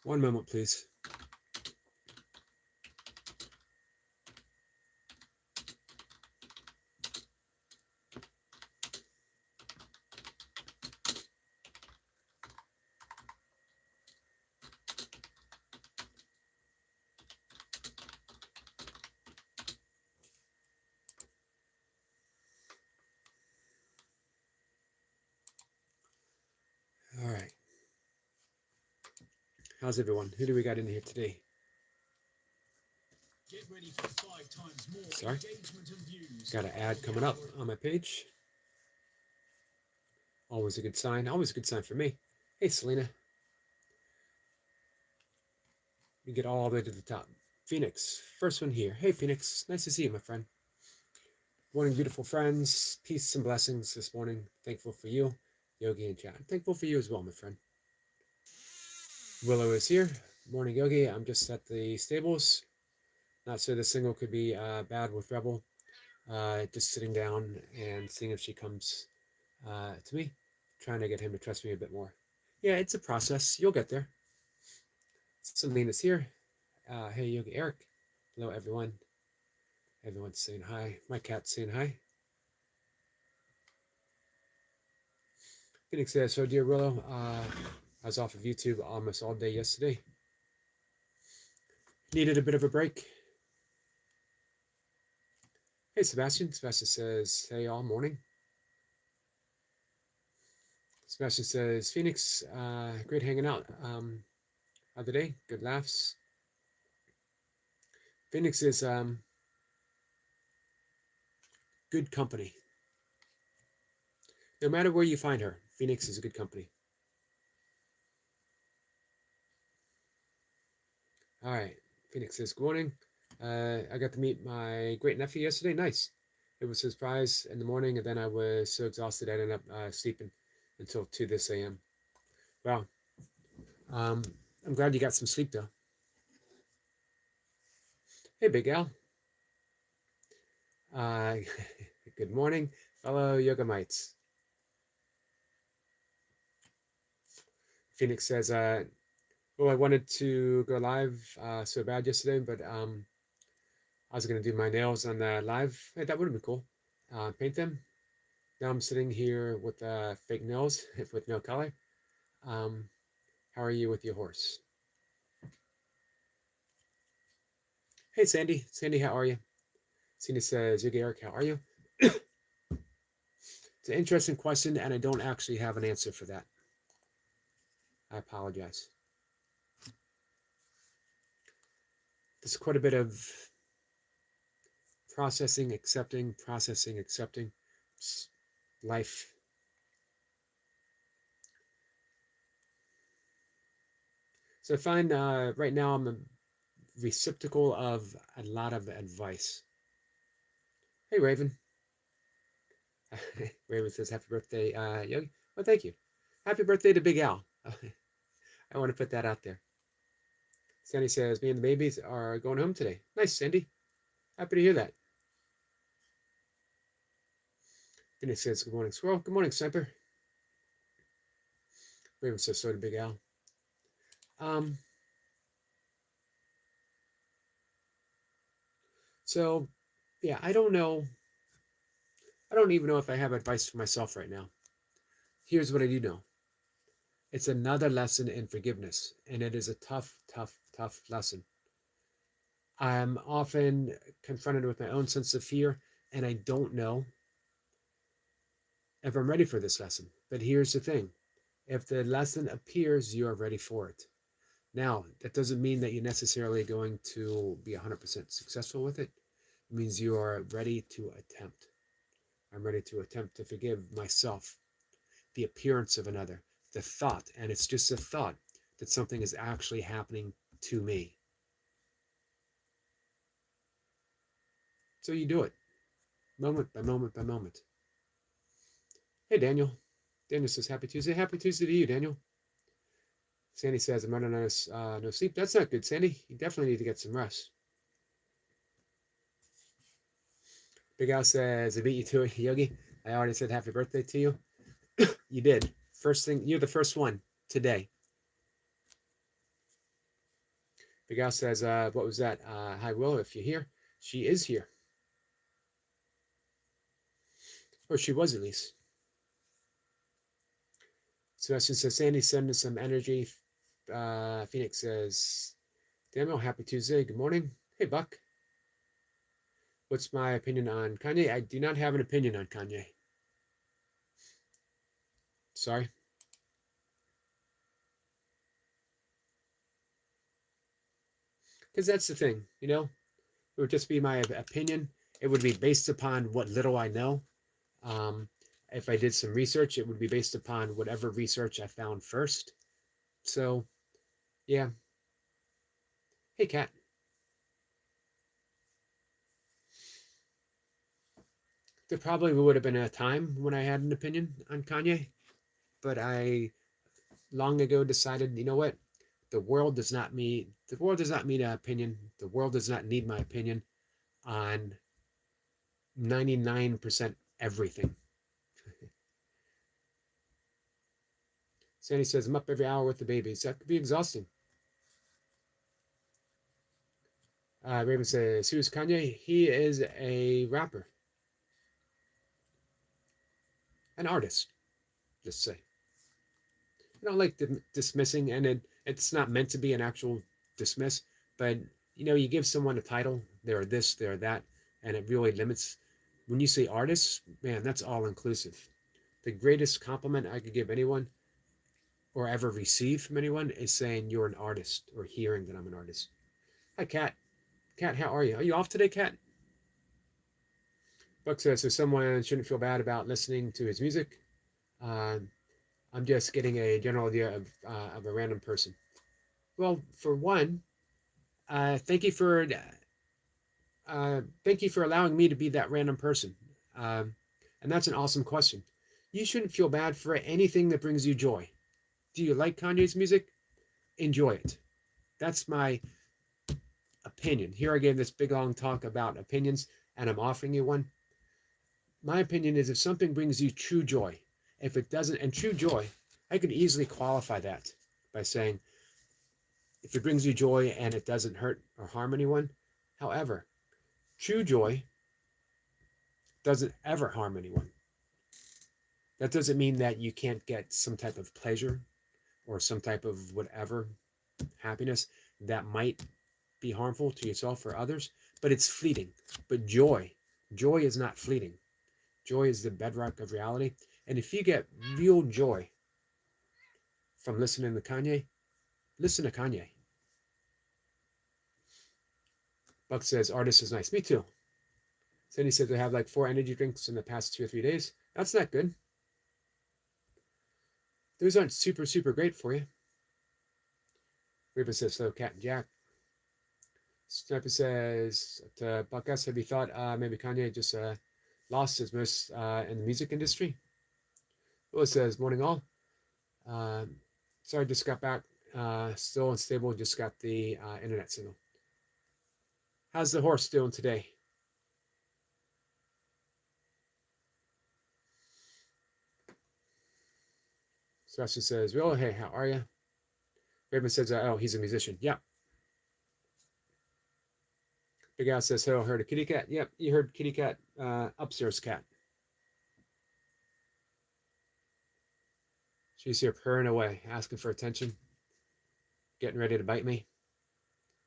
One moment, please. All right. How's everyone? Who do we got in here today? Get ready for 5 times more Sorry. engagement and views. Got an ad coming up on my page. Always a good sign. Always a good sign for me. Hey, Selena. We get all the way to the top. Phoenix, first one here. Hey, Phoenix. Nice to see you, my friend. Morning, beautiful friends. Peace and blessings this morning. Thankful for you, Yogi and Chad. Thankful for you as well, my friend. Willow is here. Morning, Yogi. I'm just at the stables. Not sure the single could be bad with Rebel. Just sitting down and seeing if she comes to me, trying to get him to trust me a bit more. Yeah, it's a process. You'll get there. Selena's here. Hey, Yogi, Eric. Hello, everyone. Everyone's saying hi. My cat's saying hi. Phoenix says, so dear Willow, I was off of YouTube almost all day yesterday. Needed a bit of a break. Hey, Sebastian. Sebastian says, hey, all morning. Sebastian says, Phoenix, great hanging out. Other day, good laughs. Phoenix is good company. No matter where you find her, Phoenix is a good company. All right. Phoenix says, good morning. I got to meet my great nephew yesterday. Nice. It was a surprise in the morning, and then I was so exhausted I ended up sleeping until 2 this a.m. Wow. I'm glad you got some sleep, though. Hey, Big Al. Good morning, fellow yoga mites. Phoenix says, well, I wanted to go live so bad yesterday, but I was going to do my nails on the live. Hey, that would have been cool. Paint them. Now I'm sitting here with fake nails with no color. How are you with your horse? Hey, Sandy. Sandy, how are you? Sandy says, Yogi Eric, how are you? It's an interesting question, and I don't actually have an answer for that. I apologize. There's quite a bit of processing, accepting. It's life. So I find right now I'm a receptacle of a lot of advice. Hey, Raven. Raven says, happy birthday, Yogi. Well, thank you. Happy birthday to Big Al. I want to put that out there. Sandy says, me and the babies are going home today. Nice, Sandy. Happy to hear that. Phoenix says, good morning, Squirrel. Good morning, Sniper. Raven says, so did Big Al. So, yeah, I don't know. I don't even know if I have advice for myself right now. Here's what I do know. It's another lesson in forgiveness, and it is a tough, tough, tough lesson. I'm often confronted with my own sense of fear, and I don't know if I'm ready for this lesson. But here's the thing. If the lesson appears, you are ready for it. Now, that doesn't mean that you're necessarily going to be 100% successful with it. It means you are ready to attempt. I'm ready to attempt to forgive myself, the appearance of another, the thought, and it's just a thought that something is actually happening to me. So you do it, moment by moment by moment. Hey, Daniel. Daniel says, happy Tuesday. Happy Tuesday to you, Daniel. Sandy says, I'm running out of no sleep. That's not good, Sandy. You definitely need to get some rest. Big Al says, I beat you to it, Yogi. I already said happy birthday to you. You did. First thing, you're the first one today. Big Al says, what was that? Hi, Will, if you're here. She is here. Or she was at least. Sebastian says, Sandy, send us some energy. Phoenix says, Daniel, happy Tuesday. Good morning. Hey, Buck. What's my opinion on Kanye? I do not have an opinion on Kanye. Sorry. Because that's the thing, you know? It would just be my opinion. It would be based upon what little I know. Um, if I did some research, it would be based upon whatever research I found first. So, yeah. Hey, Kat. There probably would have been a time when I had an opinion on Kanye, but I long ago decided, you know what? The world does not need an opinion. The world does not need my opinion on 99% everything. Sandy says, I'm up every hour with the babies. That could be exhausting. Raven says, who's Kanye? He is a rapper, an artist, just say. I don't like dismissing, and it's not meant to be an actual dismiss, but you give someone a title, they're this, they're that, and it really limits. When you say artist, man, that's all inclusive. The greatest compliment I could give anyone or ever receive from anyone is saying you're an artist or hearing that I'm an artist. Hi, Kat. Kat, how are you? Are you off today, Kat? Buck says, so someone shouldn't feel bad about listening to his music. Uh, I'm just getting a general idea of a random person. Well, for one, thank you for allowing me to be that random person. Um, and that's an awesome question. You shouldn't feel bad for anything that brings you joy. Do you like Kanye's music? Enjoy it. That's my opinion. Here I gave this big long talk about opinions, and I'm offering you one. My opinion is if something brings you true joy, if it doesn't, and true joy, I could easily qualify that by saying if it brings you joy and it doesn't hurt or harm anyone. However, true joy doesn't ever harm anyone. That doesn't mean that you can't get some type of pleasure or some type of whatever happiness that might be harmful to yourself or others, but it's fleeting. But joy is not fleeting. Joy is the bedrock of reality. And if you get real joy from listening to Kanye, listen to Kanye. Buck says, artist is nice. Me too. Cindy says, I have like 4 energy drinks in the past 2 or 3 days. That's not good. Those aren't super, super great for you. Raven says, so Cat and Jack. Sniper says, to Buck S, have you thought maybe Kanye just lost his most in the music industry? Will says, morning all. Sorry, just got back. Still unstable, just got the internet signal. How's the horse doing today? Sebastian says, Will, hey, how are you? Raven says, oh, he's a musician. Yeah. Big Al says, hello, heard a kitty cat? Yep, you heard kitty cat, upstairs cat. She's here purring away, asking for attention, getting ready to bite me.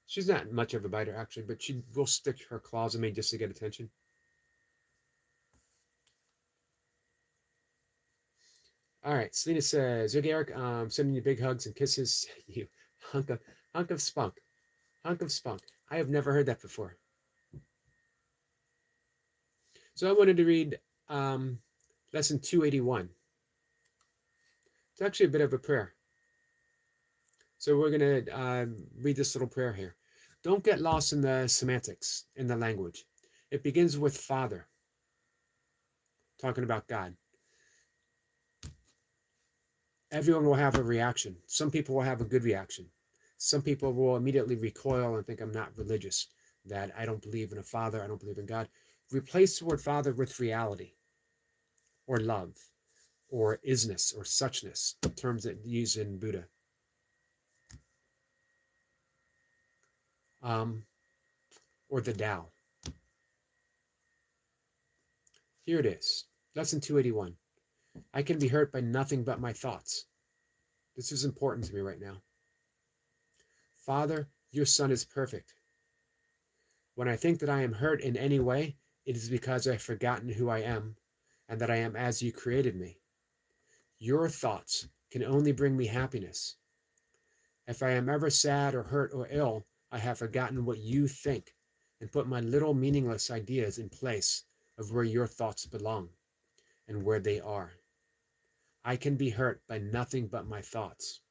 She's not much of a biter, actually, but she will stick her claws in me just to get attention. All right, Selena says, Yogi Eric, sending you big hugs and kisses. You hunk of spunk. Hunk of spunk. I have never heard that before. So I wanted to read lesson 281. It's actually a bit of a prayer. So we're going to read this little prayer here. Don't get lost in the semantics in the language. It begins with Father, talking about God. Everyone will have a reaction. Some people will have a good reaction. Some people will immediately recoil and think I'm not religious, that I don't believe in a Father, I don't believe in God. Replace the word Father with reality or love or isness or suchness, terms that use in Buddha. um, or the Tao. Here it is. Lesson 281. I can be hurt by nothing but my thoughts. This is important to me right now. Father, your Son is perfect. When I think that I am hurt in any way, it is because I have forgotten who I am and that I am as you created me. Your thoughts can only bring me happiness. If I am ever sad or hurt or ill, I have forgotten what you think and put my little meaningless ideas in place of where your thoughts belong and where they are. I can be hurt by nothing but my thoughts.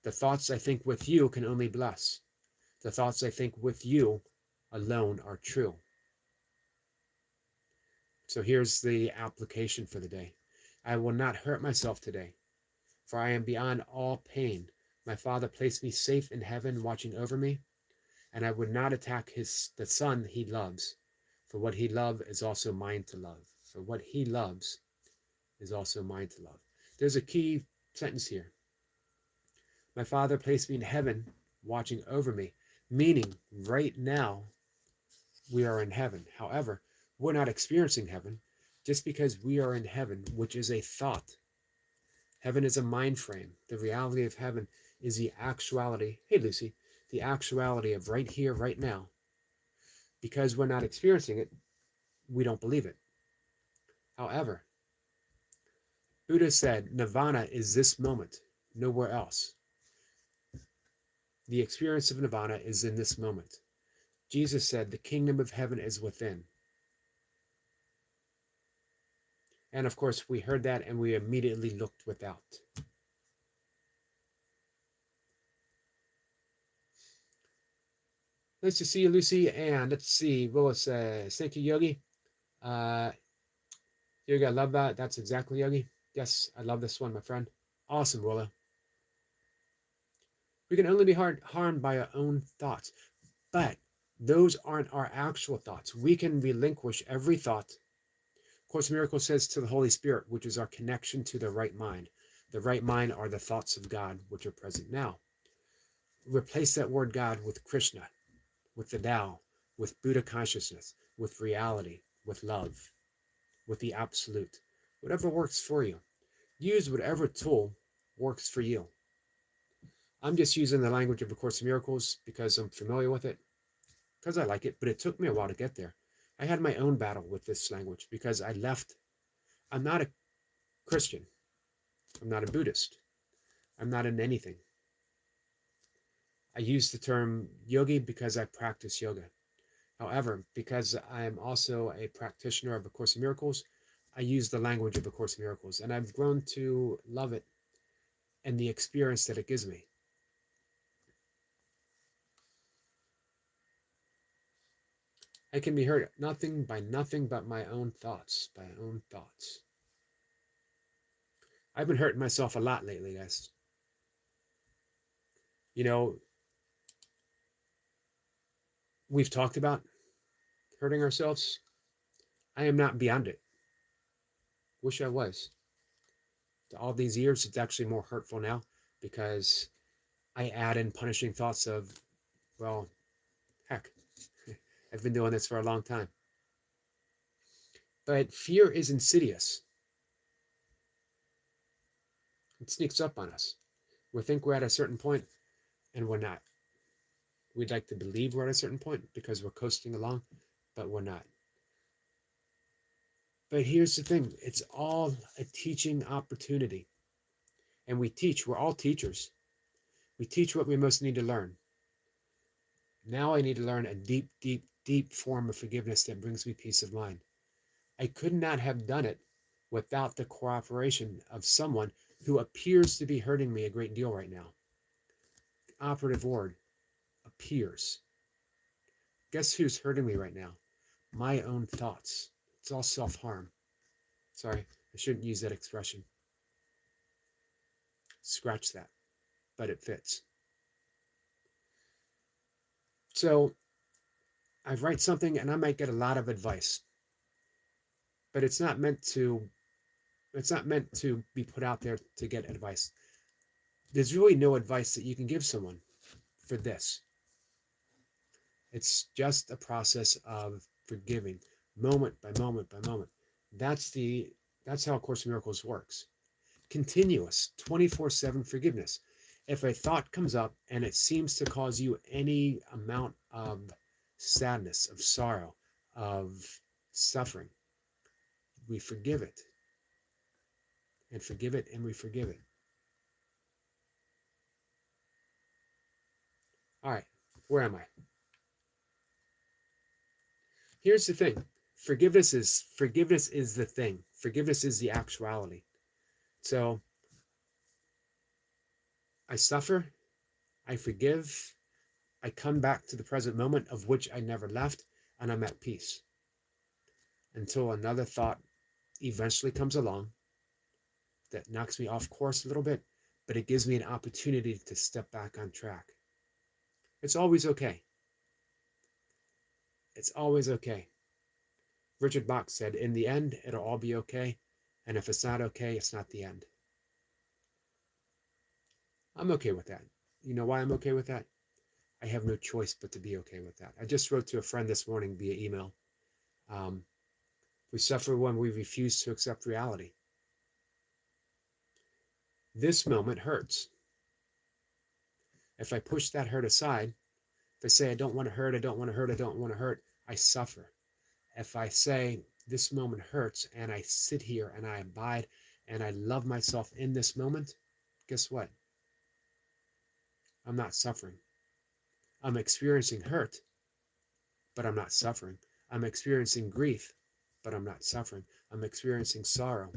The thoughts I think with you can only bless. The thoughts I think with you alone are true. So here's the application for the day. I will not hurt myself today, for I am beyond all pain. My Father placed me safe in heaven watching over me, and I would not attack the Son he loves, for what he loves is also mine to love. For what he loves is also mine to love. There's a key sentence here. My Father placed me in heaven watching over me, meaning right now we are in heaven. However, we're not experiencing heaven just because we are in heaven, which is a thought. Heaven is a mind frame. The reality of heaven is the actuality. Hey, Lucy, the actuality of right here, right now. Because we're not experiencing it, we don't believe it. However, Buddha said nirvana is this moment, nowhere else. The experience of nirvana is in this moment. Jesus said the kingdom of heaven is within. And of course, we heard that and we immediately looked without. Nice to see you, Lucy. And let's see, Willis says, thank you, Yogi. Uh, Yogi, I love that. That's exactly Yogi. Yes, I love this one, my friend. Awesome, Willow. We can only be harmed by our own thoughts, but those aren't our actual thoughts. We can relinquish every thought. Course in Miracles says to the Holy Spirit, which is our connection to the right mind. The right mind are the thoughts of God, which are present now. Replace that word God with Krishna, with the Tao, with Buddha consciousness, with reality, with love, with the absolute. Whatever works for you. Use whatever tool works for you. I'm just using the language of A Course in Miracles because I'm familiar with it, because I like it, but it took me a while to get there. I had my own battle with this language because I left. I'm not a Christian. I'm not a Buddhist. I'm not in anything. I use the term yogi because I practice yoga. However, because I am also a practitioner of A Course in Miracles, I use the language of A Course in Miracles, and I've grown to love it and the experience that it gives me. I can be hurt nothing but my own thoughts, by my own thoughts. I've been hurting myself a lot lately, guys. You know, we've talked about hurting ourselves. I am not beyond it. Wish I was. All these years, it's actually more hurtful now because I add in punishing thoughts of, well, heck, I've been doing this for a long time. But fear is insidious. It sneaks up on us. We think we're at a certain point and we're not. We'd like to believe we're at a certain point because we're coasting along, but we're not. But here's the thing, it's all a teaching opportunity. And we teach, we're all teachers. We teach what we most need to learn. Now I need to learn a deep, deep, deep form of forgiveness that brings me peace of mind. I could not have done it without the cooperation of someone who appears to be hurting me a great deal right now. Operative word, appears. Guess who's hurting me right now? My own thoughts. It's all self-harm. Sorry, I shouldn't use that expression. Scratch that, but it fits. So I write something and I might get a lot of advice, but it's not meant to be put out there to get advice. There's really no advice that you can give someone for this. It's just a process of forgiving, moment by moment by moment. That's the that's how A Course in Miracles works. Continuous, 24/7 forgiveness. If a thought comes up and it seems to cause you any amount of sadness, of sorrow, of suffering, we forgive it and forgive it and we forgive it. All right, where am I? Here's the thing. Forgiveness is the thing. Forgiveness is the actuality. So I suffer, I forgive, I come back to the present moment of which I never left, and I'm at peace until another thought eventually comes along that knocks me off course a little bit, but it gives me an opportunity to step back on track. It's always okay. It's always okay. Richard Bach said, in the end, it'll all be okay. And if it's not okay, it's not the end. I'm okay with that. You know why I'm okay with that? I have no choice but to be okay with that. I just wrote to a friend this morning via email. Um, we suffer when we refuse to accept reality. This moment hurts. If I push that hurt aside, if I say, I don't want to hurt, I don't want to hurt, I don't want to hurt, I suffer. If I say, this moment hurts, and I sit here and I abide and I love myself in this moment, guess what? I'm not suffering. I'm experiencing hurt, but I'm not suffering. I'm experiencing grief, but I'm not suffering. I'm experiencing sorrow,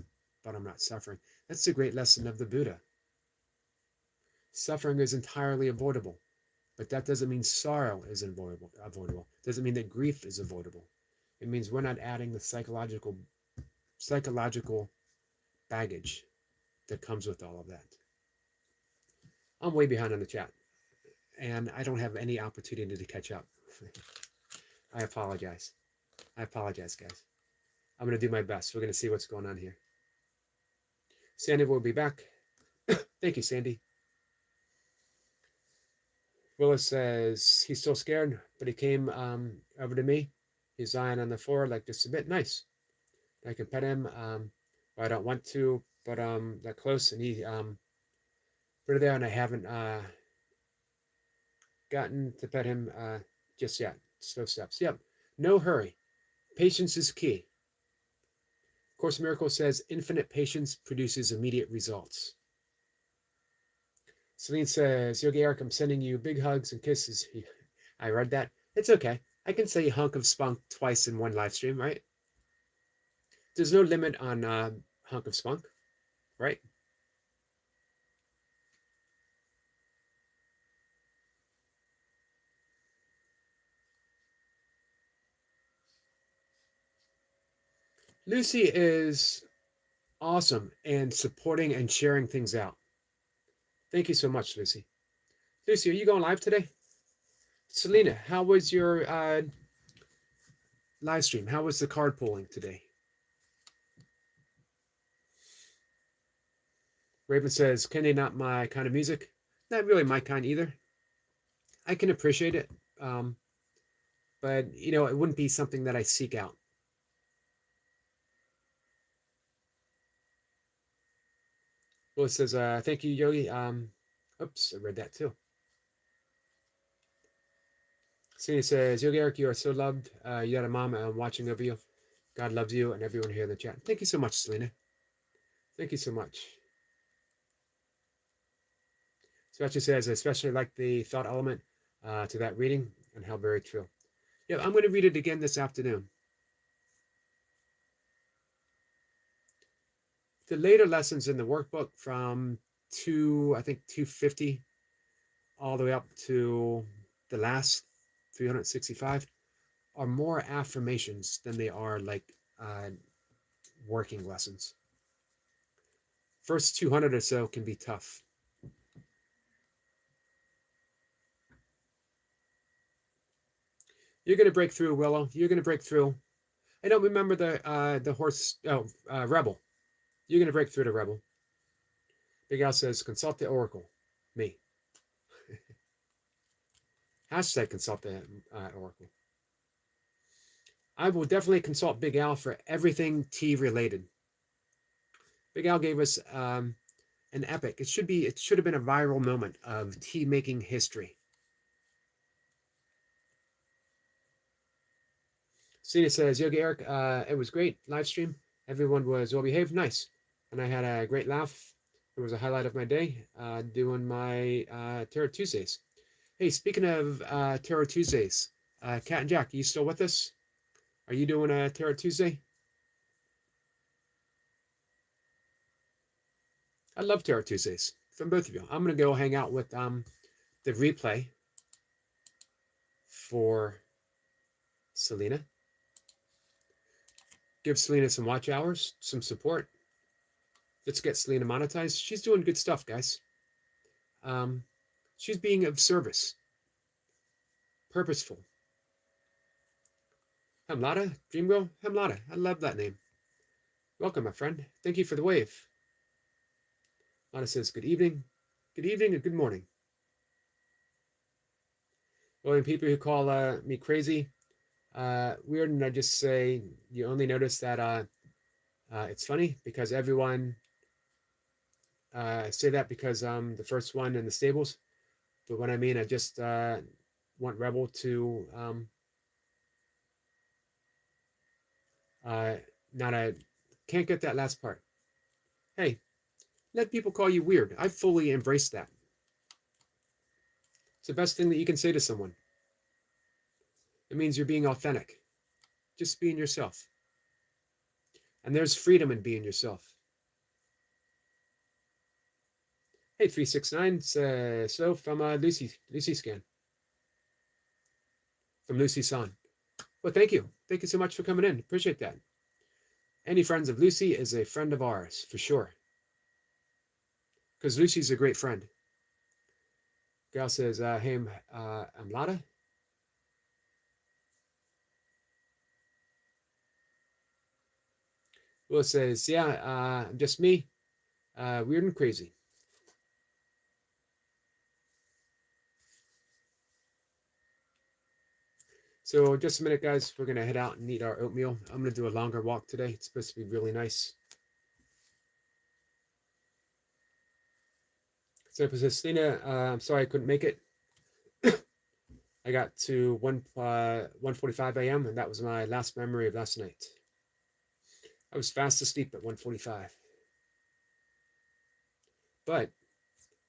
but I'm not suffering. That's the great lesson of the Buddha. Suffering is entirely avoidable, but that doesn't mean sorrow is avoidable. It doesn't mean that grief is avoidable. It means we're not adding the psychological baggage that comes with all of that. I'm way behind on the chat, and I don't have any opportunity to catch up. I apologize. I apologize, guys. I'm going to do my best. We're going to see what's going on here. Sandy will be back. Thank you, Sandy. Willis says he's still scared, but he came over to me. He's lying on the floor like just a bit. Nice. I can pet him. Well, I don't want to, but that close, and he put it there, and I haven't gotten to pet him just yet. Slow steps. Yep. No hurry. Patience is key. Course in Miracles says infinite patience produces immediate results. Celine says, Yogi Eric, I'm sending you big hugs and kisses. I read that. It's okay. I can say hunk of spunk twice in one live stream, right? There's no limit on hunk of spunk, right? Lucy is awesome and supporting and sharing things out. Thank you so much, Lucy. Lucy, are you going live today? Selena, how was your live stream? How was the card pulling today? Raven says, Kenny, not my kind of music. Not really my kind either. I can appreciate it, but you know, it wouldn't be something that I seek out. Well, it says, thank you, Yogi. Oops, I read that too. Selena says, Yogi Eric, you are so loved. You got a mom watching over you. God loves you and everyone here in the chat. Thank you so much, Selena. Thank you so much. Sebastian says, I especially like the thought element to that reading and how very true. Yeah, I'm going to read it again this afternoon. The later lessons in the workbook from I think 250 all the way up to the last 365 are more affirmations than they are like working lessons. First 200 or so can be tough. You're going to break through, Willow. You're going to break through. I don't remember the horse. Oh, Rebel. You're going to break through the Rebel. Big Al says, consult the Oracle. Me. Hashtag consult the Oracle. I will definitely consult Big Al for everything tea related. Big Al gave us an epic. It should have been a viral moment of tea making history. Cena says, Yogi Eric, it was great live stream. Everyone was well behaved, nice, and I had a great laugh. It was a highlight of my day doing my Terror Tuesdays. Hey, speaking of Terror Tuesdays, Cat and Jack, are you still with us? Are you doing a Terror Tuesday? I love Terror Tuesdays from both of you. I'm gonna go hang out with the replay for Selena. Give Selena some watch hours, some support. Let's get Selena monetized. She's doing good stuff, guys. She's being of service, purposeful. Hemlada, Dreamgirl, Hemlada. I love that name. Welcome, my friend. Thank you for the wave. Lana says, good evening, and good morning. Well, and people who call me crazy, weird, and I just say you only notice that it's funny because everyone say that because I'm the first one in the stables. But what I mean, I just want Rebel to not a can't get that last part. Hey, let people call you weird. I fully embrace that. It's the best thing that you can say to someone. It means you're being authentic. Just being yourself. And there's freedom in being yourself. Hey, 369, so from Lucy Scan. From Lucy San. Well, thank you. Thank you so much for coming in. Appreciate that. Any friends of Lucy is a friend of ours, for sure. Because Lucy's a great friend. Gal says, hey, I'm Lada. Will says, yeah, just me. Weird and crazy. So just a minute, guys. We're going to head out and eat our oatmeal. I'm going to do a longer walk today. It's supposed to be really nice. So says, Selena, I'm sorry I couldn't make it. I got to 1:45 a.m. and that was my last memory of last night. I was fast asleep at 1:45. But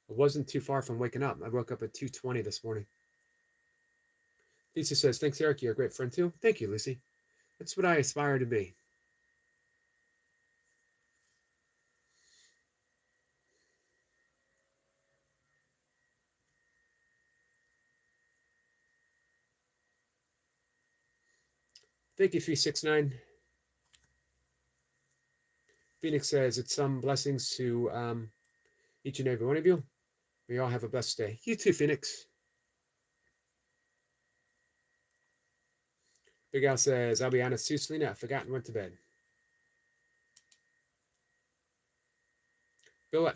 I wasn't too far from waking up. I woke up at 2:20 this morning. Lucy says, thanks, Eric. You're a great friend, too. Thank you, Lucy. That's what I aspire to be. Thank you, 369. Phoenix says, it's some blessings to each and every one of you. We all have a blessed day. You too, Phoenix. Big Al says, I'll be honest too, Selena. I forgot and went to bed.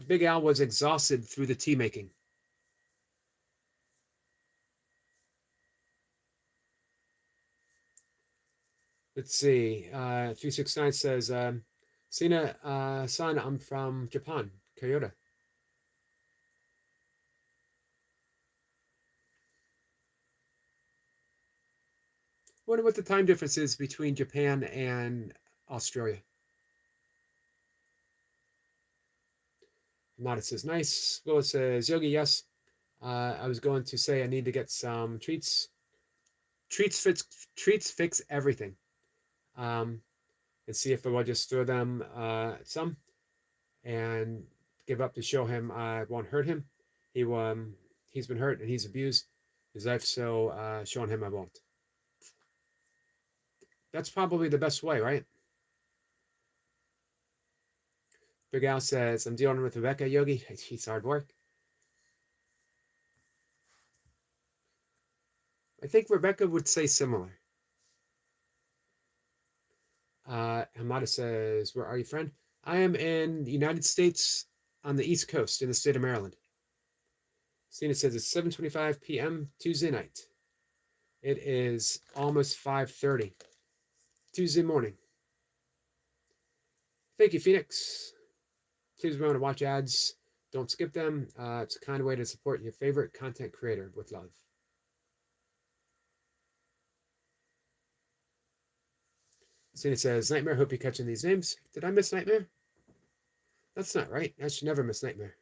Big Al was exhausted through the tea making. Let's see. 369 says, Selena, son, I'm from Japan, Kyoto. Wonder what the time difference is between Japan and Australia. Nada says, nice. Willis says, Yogi, yes. I was going to say I need to get some treats. Treats fix everything. And see if I will just throw them some and give up to show him I won't hurt him. He's been hurt and he's abused his life, so showing him I won't. That's probably the best way, right? Big Al says, I'm dealing with Rebecca, Yogi. She's hard work. I think Rebecca would say similar. Hamada says, where are you, friend? I am in the United States on the East Coast in the state of Maryland. Stina says it's 7:25 p.m. Tuesday night. It is almost 5:30 Tuesday morning. Thank you, Phoenix. Please remember to watch ads. Don't skip them. It's a kind way to support your favorite content creator with love. Cena says, Nightmare, hope you're catching these names. Did I miss Nightmare? That's not right. I should never miss Nightmare.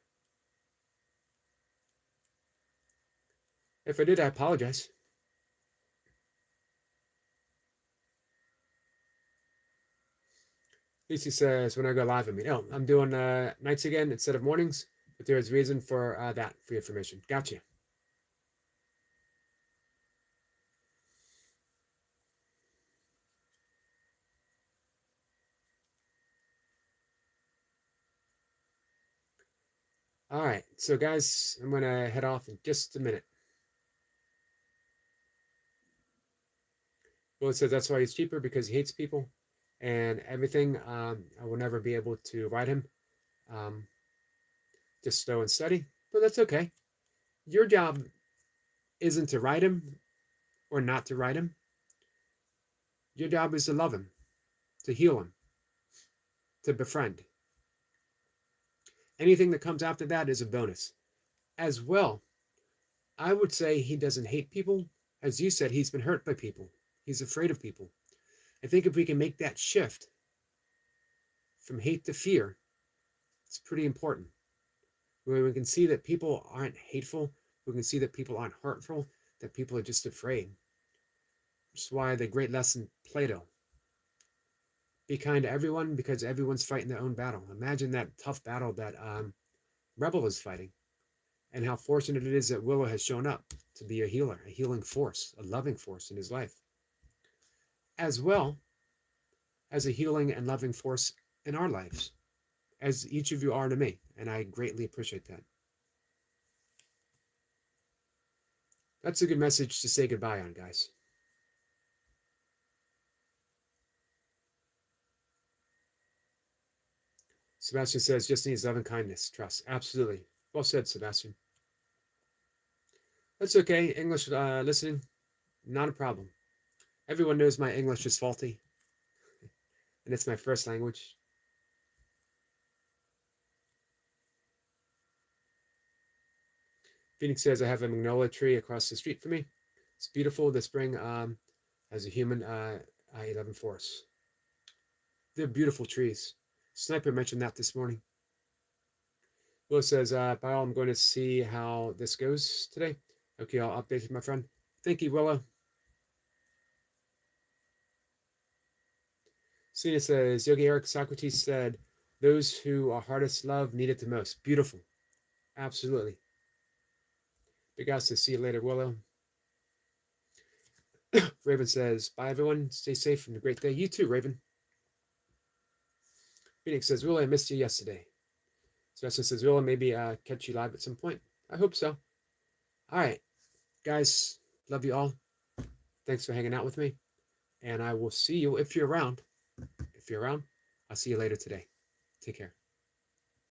If I did, I apologize. Lucy says, when I go live, I mean, oh, I'm doing nights again instead of mornings, but there is reason for that, for your information. Gotcha. All right, so guys, I'm going to head off in just a minute. Will says that's why he's cheaper, because he hates people and everything. I will never be able to ride him. Just slow and steady, but that's okay. Your job isn't to ride him or not to ride him. Your job is to love him, to heal him, to befriend. Anything that comes after that is a bonus. As well, I would say he doesn't hate people. As you said, he's been hurt by people. He's afraid of people. I think if we can make that shift from hate to fear, it's pretty important. Where we can see that people aren't hateful, we can see that people aren't hurtful, that people are just afraid. Which is why the great lesson, Plato. Be kind to everyone because everyone's fighting their own battle. Imagine that tough battle that Rebel is fighting, and how fortunate it is that Willow has shown up to be a healer, a healing force, a loving force in his life, as well as a healing and loving force in our lives, as each of you are to me, and I greatly appreciate that. That's a good message to say goodbye on, guys. Sebastian says, just needs love and kindness, trust. Absolutely. Well said, Sebastian. That's okay. English listening, not a problem. Everyone knows my English is faulty, and it's my first language. Phoenix says, I have a magnolia tree across the street from me. It's beautiful this spring as a human I-11 force. They're beautiful trees. Sniper mentioned that this morning. Will says, by all, I'm going to see how this goes today. Okay, I'll update you, my friend. Thank you, Willow. Cena says, Yogi Eric Socrates said, those who are hardest loved need it the most. Beautiful. Absolutely. Big guys to see you later, Willow. Raven says, bye, everyone. Stay safe and a great day. You too, Raven. Phoenix says, Willow, I missed you yesterday. Sebastian says, Willow, maybe catch you live at some point. I hope so. All right, guys, love you all. Thanks for hanging out with me. And I will see you if you're around. If you're around, I'll see you later today. Take care.